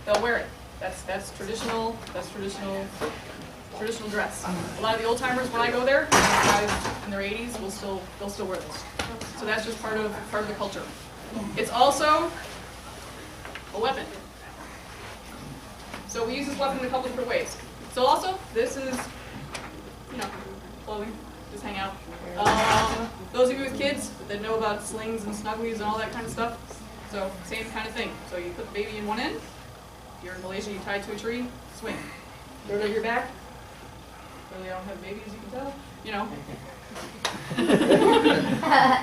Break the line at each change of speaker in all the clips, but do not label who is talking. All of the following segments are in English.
they'll wear it. That's traditional dress. A lot of the old timers, when I go there, guys in their 80s, they'll still wear this. So that's just part of the culture. It's also a weapon. So we use this weapon in a couple different ways. So also, this is, clothing, just hang out. Those of you with kids that know about slings and snugglies and all that kind of stuff, so same kind of thing. So you put the baby in one end. If you're in Malaysia, you tie it to a tree, swing. Throw it over your back. Really, I don't have babies, you can tell.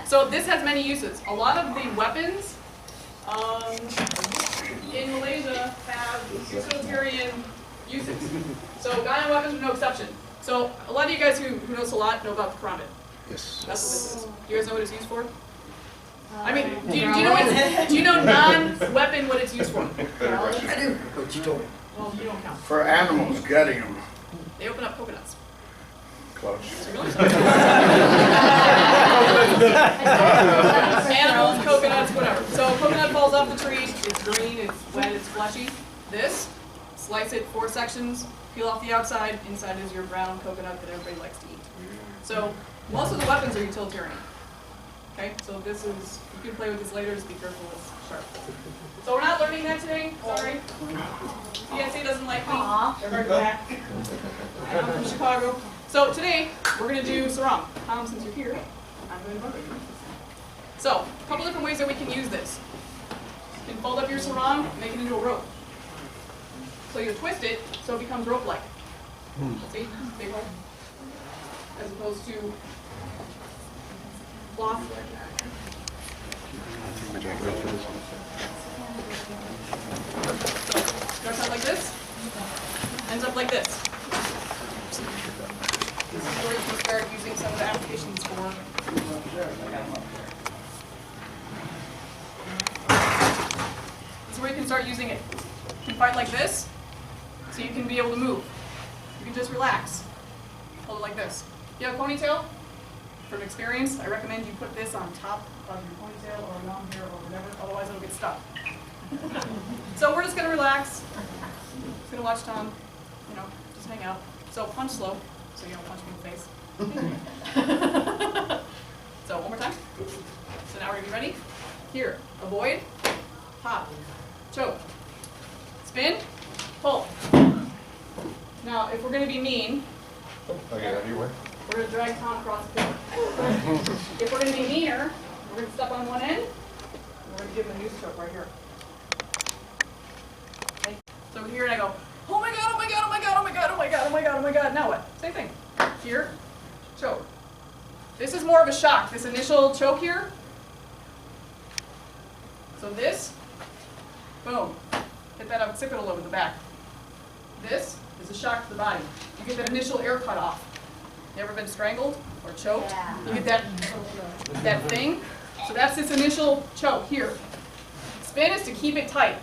So this has many uses. A lot of the weapons in Malaysia have utilitarian uses. So gun weapons are no exception. So a lot of you guys who know a lot know about the karambit.
Yes.
That's what this is. Do you guys know what it's used for? I mean, do you know non-weapon what it's used for?
I do. Coach, you told me.
Well, you don't count.
For animals, gutting them.
They open up coconuts.
Close.
Animals, coconuts, whatever. So a coconut falls off the tree, it's green, it's wet, it's fleshy. This, slice it 4 sections, peel off the outside, inside is your brown coconut that everybody likes to eat. So most of the weapons are utilitarian. Okay, so this is, you can play with this later, just be careful, it's sharp. So we're not learning that today, sorry. CSA doesn't like me, they're hard back. I'm from Chicago. So today, we're going to do sarong. Tom, since you're here, I'm going to bump you. So, a couple different ways that we can use this. You can fold up your sarong, make it into a rope. So you twist it, so it becomes rope-like. See? Big hole. As opposed to cloth. So, starts out like this, ends up like this. This is where you can start using some of the applications for. This is where you can start using it. You can fight like this, so you can be able to move. You can just relax. Hold it like this. If you have a ponytail, from experience, I recommend you put this on top of your ponytail or long hair or whatever, otherwise it'll get stuck. So we're just going to relax. Just going to watch Tom, just hang out. So punch slow, so you don't punch me in the face. So one more time. So now we're going to be ready. Here, avoid, pop, choke, spin, pull. Now, if we're going to be mean, we're going to drag Tom across the floor. If we're going to be meaner, we're going to step on one end, and we're going to give him a noose choke right here. Okay. So here, and I go, oh my god, oh my god, oh my god, oh my god, oh my god, oh my god, oh my god. Now what? Same thing. Here, choke. This is more of a shock. This initial choke here. So this, boom, hit that occipital over the back. This is a shock to the body. You get that initial air cut off. You ever been strangled or choked? Yeah. You get that thing. So that's this initial choke here. Spin is to keep it tight.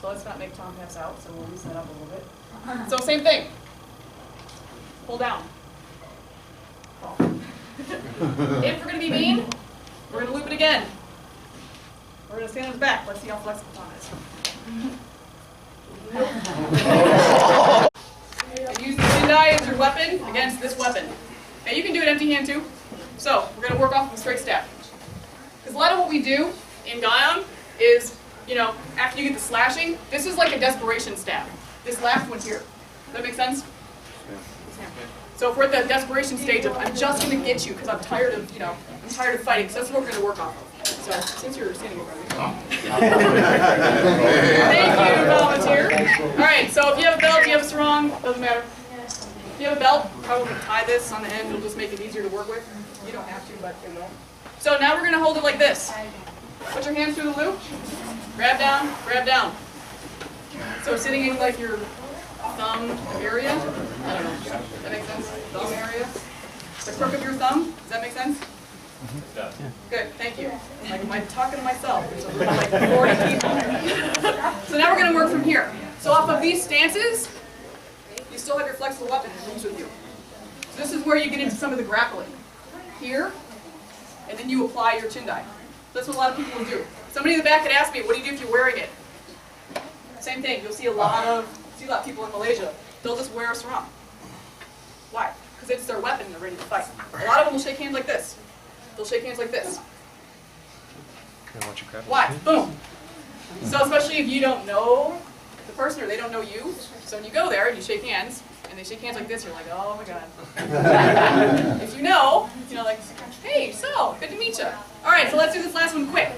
So let's not make Tom pass out, so we'll loosen that up a little bit. So same thing. Pull down. If we're going to be mean, we're going to loop it again. We're going to stand on his back. Let's see how flexible Tom is. Use the Shindai as your weapon against this weapon. Okay, you can do it empty hand too. So we're going to work off with a straight staff. Because a lot of what we do in Guyam is, after you get the slashing, this is like a desperation stab. This last one here. Does that make sense? So if we're at the desperation stage of, I'm just going to get you because I'm tired of, I'm tired of fighting. So that's what we're going to work off of. So since you're standing in front of me. Thank you, volunteer. All right, so if you have a belt, you have a sarong, doesn't matter. If you have a belt, probably tie this on the end. It'll just make it easier to work with. You don't have to, but it will. So now we're going to hold it like this. Put your hands through the loop. Grab down, grab down. So sitting in like your thumb area. I don't know. Does that make sense? Thumb area. The crook of your thumb. Does that make sense? Yeah. Good, thank you. Like, am I talking to myself? There's a room of like 40 people. So now we're going to work from here. So off of these stances, you still have your flexible weapon that moves with you. So this is where you get into some of the grappling. Here, and then you apply your Chindai. That's what a lot of people will do. Somebody in the back could ask me, what do you do if you're wearing it? Same thing. You'll see a lot of people in Malaysia. They'll just wear a sarong. Why? Because it's their weapon and they're ready to fight. A lot of them will shake hands like this. They'll shake hands like this. Why? Boom. So especially if you don't know the person or they don't know you, so when you go there and you shake hands, and they shake hands like this, you're like, oh my god. If you know, like, hey, so, good to meet you. All right, so let's do this last one quick.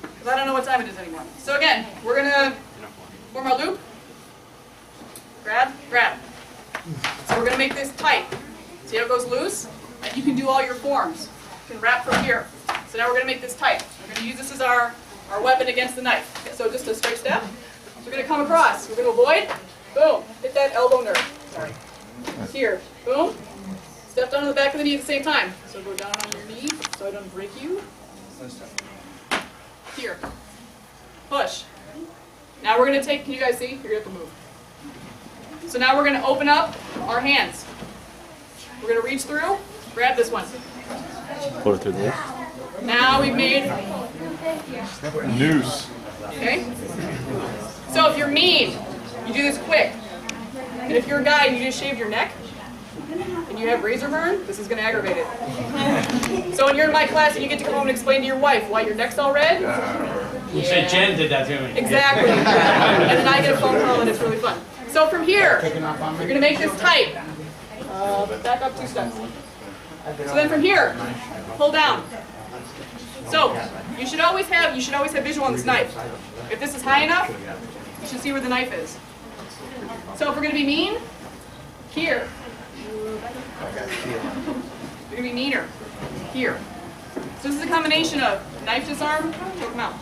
Because I don't know what time it is anymore. So again, we're going to form our loop. Grab, grab. So we're going to make this tight. See how it goes loose? And you can do all your forms. You can wrap from here. So now we're going to make this tight. We're going to use this as our weapon against the knife. Okay, so just a straight step. So we're going to come across. We're going to avoid. Boom. Hit that elbow nerve. Sorry. Here. Boom. Step down to the back of the knee at the same time. So go down on your knee so I don't break you. Here. Push. Now we're going to take, can you guys see? You're going to have to move. So now we're going to open up our hands. We're going to reach through, grab this one.
Pull it through the lip.
Now we've made
Noose.
okay? So if you're mean, you do this quick. And if you're a guy and you just shaved your neck, and you have razor burn, this is going to aggravate it. So when you're in my class and you get to come home and explain to your wife why your neck's all red,
You said Jen did that to me.
exactly. And then I get a phone call and it's really fun. So from here, you're going to make this tight. Back up 2 steps. So then from here, pull down. So you should always have visual on this knife. If this is high enough, you should see where the knife is. So if we're going to be mean, here. We're going to be meaner, here. So this is a combination of knife disarm, choke them out.